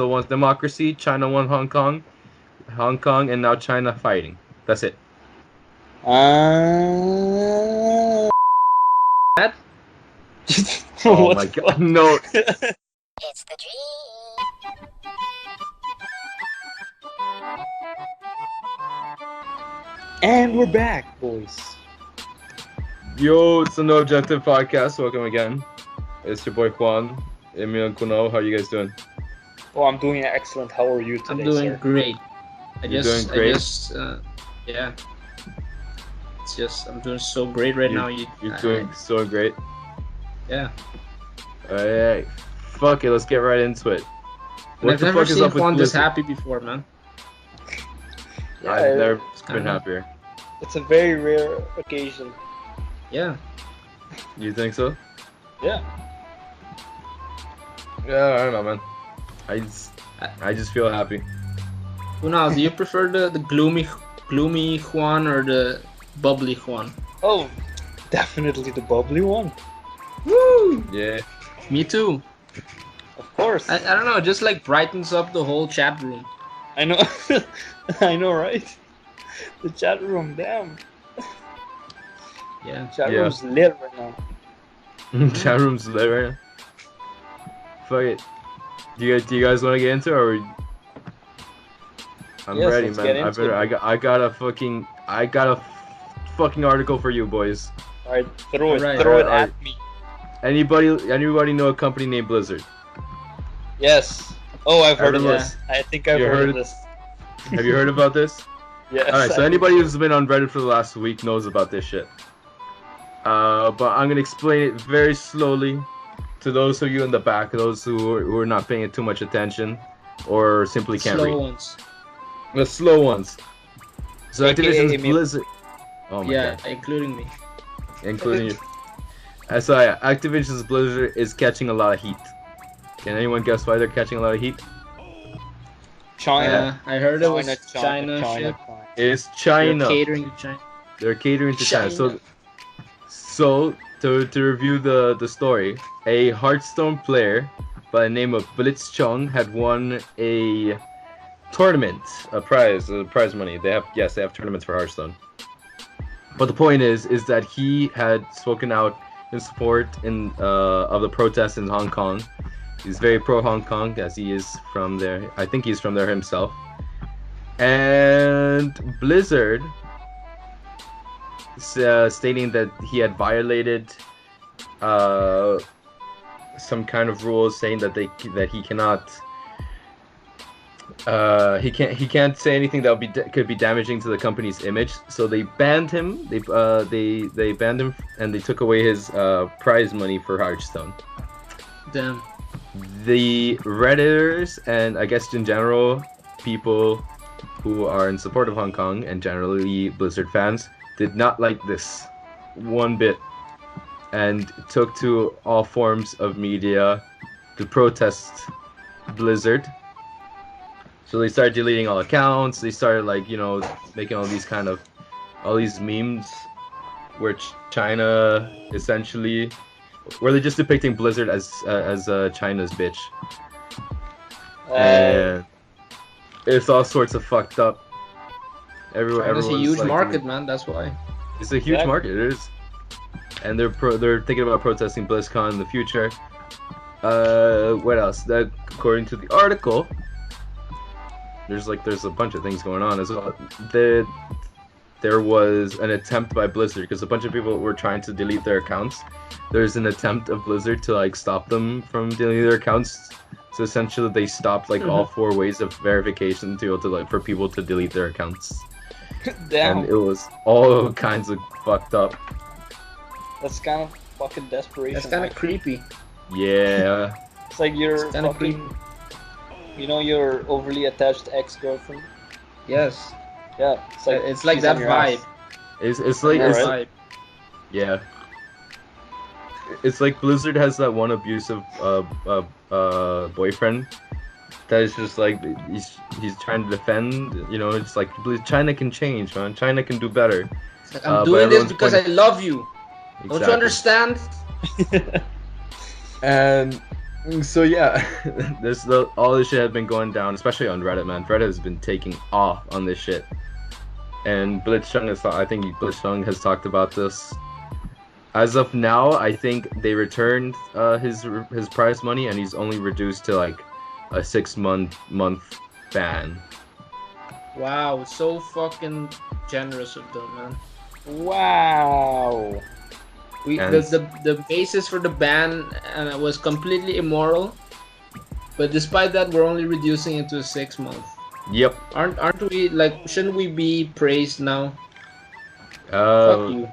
wants democracy. China won Hong Kong, and now China fighting. That's it. That? Oh my god! No. It's the dream. And we're back, boys. Yo, it's the No Objective Podcast. Welcome again. It's your boy Juan, Emil Kuno. How you guys doing? Oh, I'm doing excellent. How are you today, I'm doing sir? great. You're doing great? Yeah. It's just I'm doing so great right now. You're doing so great. Yeah. Alright, fuck it. Let's get right into it. I've never seen Juan this happy before, man. Yeah, I've never it's been kinda- happier. It's a very rare occasion. Yeah. You think so? Yeah. Yeah, I don't know, man. I just feel happy. Who knows? Do you prefer the gloomy Juan or the bubbly Juan? Oh, definitely the bubbly one. Woo! Yeah. Me too. Of course. I don't know. It just like brightens up the whole chat room. I know. I know, right? The chat room, damn. Yeah. Chat Yeah. room's lit right now. Chat room's lit right now. Fuck it. Do you guys want to get into it, or? I'm Yes, ready, let's man. get into it. I got a fucking article for you, boys. Alright, throw it Alright. at me. Anybody know a company named Blizzard? Yes. Oh, I've heard of Everyone- this. I think I've You heard heard of it? this. Have you heard about this? Yes. Alright, so I- anybody who's been on Reddit for the last week knows about this shit. But I'm gonna explain it very slowly to those of you in the back, those who are not paying too much attention, or simply can't Slow read. ones. The slow ones. So AKA Activision's Emil. Blizzard. Oh my Yeah, god, including me. including you. So yeah, Activision's Blizzard is catching a lot of heat. Can anyone guess why they're catching a lot of heat? China. I heard it was China shit. It's They're China. catering to China. They're catering to China. China. So to review the story, a Hearthstone player by the name of Blitzchung had won a tournament, a prize money. They have tournaments for Hearthstone. But the point is that he had spoken out in support of the protests in Hong Kong. He's very pro Hong Kong, as he is from there. I think he's from there himself. And Blizzard stating that he had violated some kind of rules, saying that he cannot. He can't say anything that could be damaging to the company's image. So they banned him. They banned him, and they took away his prize money for Hearthstone. Damn. The Redditors, and I guess in general people who are in support of Hong Kong and generally Blizzard fans, did not like this one bit, and took to all forms of media to protest Blizzard. So they started deleting all accounts. They started making all these memes where China essentially, where they're just depicting Blizzard as China's bitch, and it's all sorts of fucked up. China's a Everyone's huge like, market, man. That's why. It's a huge market. It is, and they're thinking about protesting BlizzCon in the future. What else? According to the article, there's a bunch of things going on as well. There was an attempt by Blizzard, because a bunch of people were trying to delete their accounts. There's an attempt of Blizzard to stop them from deleting their accounts. So essentially, they stopped all 4 ways of verification for people to delete their accounts. Damn. And it was all kinds of fucked up. That's kind of fucking desperation. That's kind of creepy. Yeah. It's like you're It's kinda fucking, your overly attached ex-girlfriend. Yes. Yeah, It's like she's that on your vibe. ass. It's like Yeah, it's right? yeah. It's like Blizzard has that one abusive boyfriend that is just he's trying to defend. It's like China can change, man. China can do better. It's like, I'm but doing this everyone's because I love you. Don't you Exactly. understand? And So yeah, all this shit has been going down, especially on Reddit, man. Reddit has been taking off on this shit. And I think Blitzchung has talked about this. As of now, I think they returned his prize money, and he's only reduced to like a 6-month ban. Wow, so fucking generous of them, man. Wow. And- The basis for the ban was completely immoral, but despite that, we're only reducing it to 6 months. Yep. Aren't we like? Shouldn't we be praised now? Fuck you.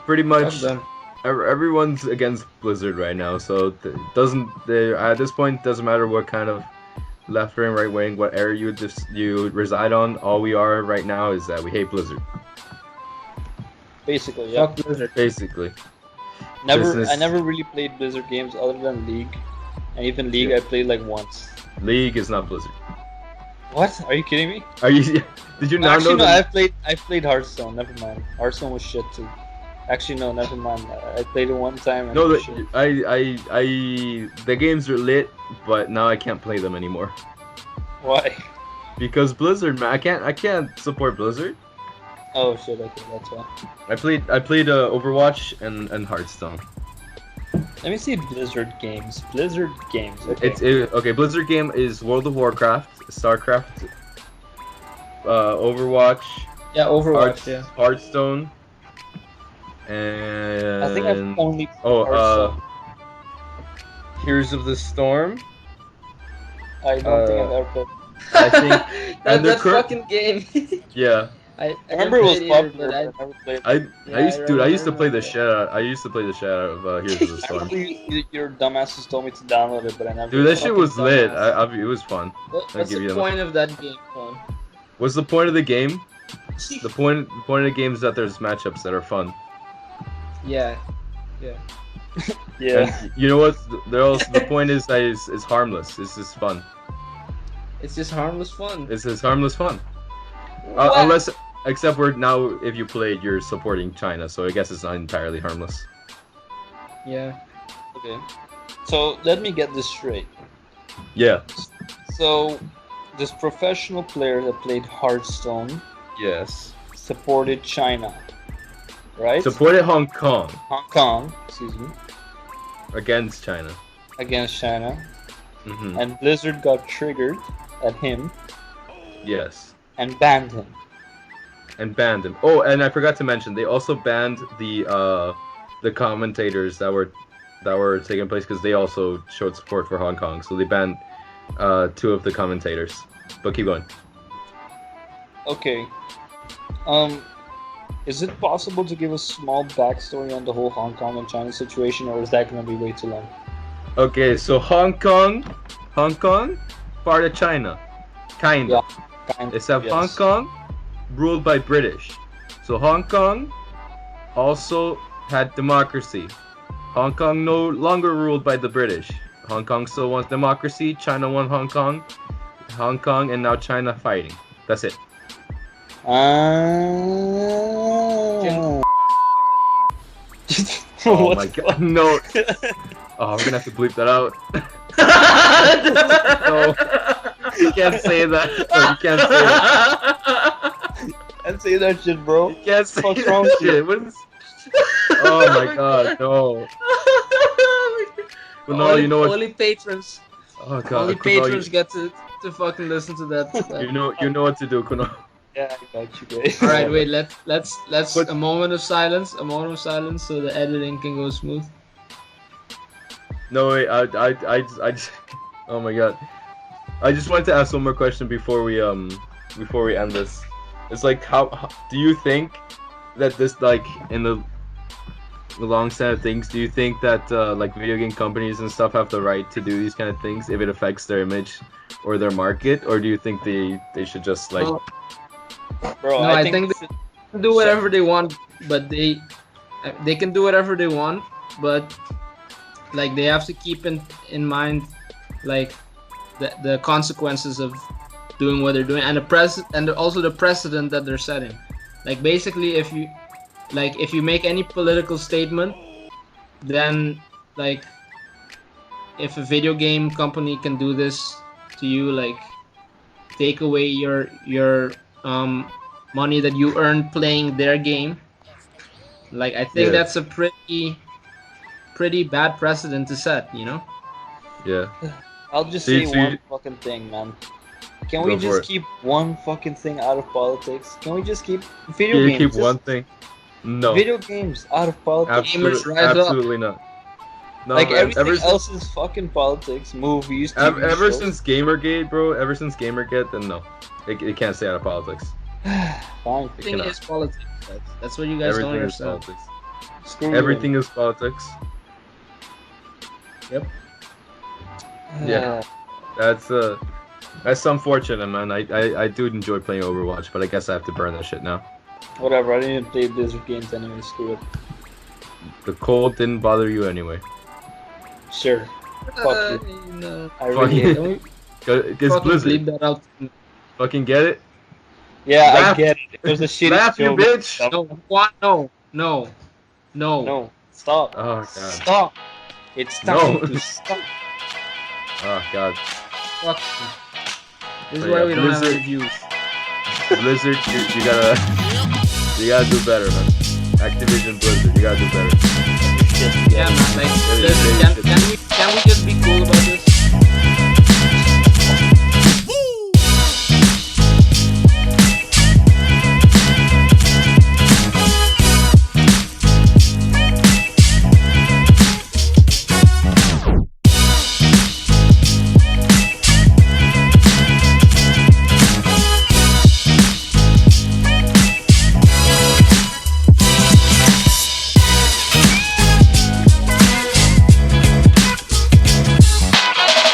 Pretty Fuck much them. everyone's against Blizzard right now, so at this point doesn't matter what kind of left wing, right wing, what area you reside on. All we are right now is that we hate Blizzard, Basically, yeah. Fuck Blizzard. basically. I business. never really played Blizzard games other than League, and even League I played like once. League is not Blizzard. What? Are you kidding me? Are you? Did you not Actually, know no. that? I played Hearthstone. Never mind. Hearthstone was shit too. Actually, no. Never mind. I played it one time. And No, it was shit. the games are lit, but now I can't play them anymore Why? because Blizzard, man. I can't support Blizzard. Oh shit. Okay, that's why. I played Overwatch and Hearthstone. Let me see Blizzard games. Blizzard games. Okay. Okay. Blizzard game is World of Warcraft, StarCraft, Overwatch, Yeah, Overwatch. Yeah. Hearthstone, and I think I've only. oh Hearthstone. Heroes of the Storm. I don't think I've ever played. I think that and the fucking game. yeah. I I remember it was didn't play either, popular, but but I never played. Yeah, I used to play the remember. shit out. I used to play the shit out of Heroes of the Storm. Actually, your dumbasses told me to download it, but I never. Dude, that shit fucking was lit. dumbass. It was fun. What's give you the that. point of that game, Con? What's the point of the game? The point of the game is that there's matchups that are fun. Yeah. Yeah. And you know what? The point is that it's harmless. It's just fun. It's just harmless fun. It's just harmless fun. What? Except for now, if you play it, you're supporting China, so I guess it's not entirely harmless. Yeah. Okay. So let me get this straight. Yeah. So this professional player that played Hearthstone Yes. supported China, right? Supported Hong Kong Hong Kong, excuse me, against China. against China, Hmm. and Blizzard got triggered at him Yes. and banned him. And banned him. Oh, and I forgot to mention, they also banned the commentators that were taking place because they also showed support for Hong Kong. So they banned 2 of the commentators. But keep going. Okay. Is it possible to give a small backstory on the whole Hong Kong and China situation, or is that going to be way too long? Okay, so Hong Kong, part of China, kind of. Kind Except yes. Hong Kong, ruled by British. So Hong Kong also had democracy. Hong Kong no longer ruled by the British. Hong Kong still wants democracy. China won Hong Kong, and now China fighting. That's it. Oh What my the god, no. Oh, we're gonna have to bleep that out. No, you can't say that. No, you can't say that. Can't say that shit, bro. You can't say What's that wrong with shit. What is... Oh my god, no. Well, no, you know what? Only patrons. Oh god, Only Kunal, patrons get to fucking listen to that. you know what to do, Kuno. Yeah, I got you guys. All right, wait. Let's But- a moment of silence. A moment of silence so the editing can go smooth. No, wait, I just, oh my god. I just wanted to ask one more question before we end this. It's like, how do you think that this, like, in the long set of things, do you think that like video game companies and stuff have the right to do these kind of things if it affects their image or their market, or do you think they should just like? Well, Bro, No, I think they can do whatever they want, but they can do whatever they want, but like they have to keep in mind like the consequences of doing what they're doing, and also the precedent that they're setting. Like basically, if you make any political statement, then like if a video game company can do this to you, like take away your money that you earned playing their game, like I think Yeah. that's a pretty bad precedent to set. You know? Yeah. I'll just See, say see- one fucking thing, man. Can we Go for just it. keep one fucking thing out of politics? Can we just keep video You games? keep just one thing. No. Video games out of politics. Gamers rise up. Absolutely not. No, Like man. everything Ever since, else is fucking politics, movies, TV ever shows. since Gamergate, bro. Ever since Gamergate, then no, it can't stay out of politics. Fine. It Everything cannot. is politics. That's what you guys don't Everything is understand. politics. Screw Everything is politics. Yep. Yeah. That's unfortunate, man. I do enjoy playing Overwatch, but I guess I have to burn that shit now. Whatever. I didn't play Blizzard games anyway. Screw it. The cold didn't bother you anyway. Sure. Fuck you. No. I really Fuck hate it. It's Fucking Blizzard. leave that out. Fucking get it? Yeah, I Laugh. get it. It was a shitty Laugh, show. you bitch! but- No, what? No, no, no. No. Stop. Oh god. Stop. It's No. time to stop. Oh god. Fuck. This is But why yeah, we don't have Blizzard- any views. Blizzard, you gotta do better, man. Activision Blizzard, you gotta do better. Yeah, man. Like, They can we just be cool about this?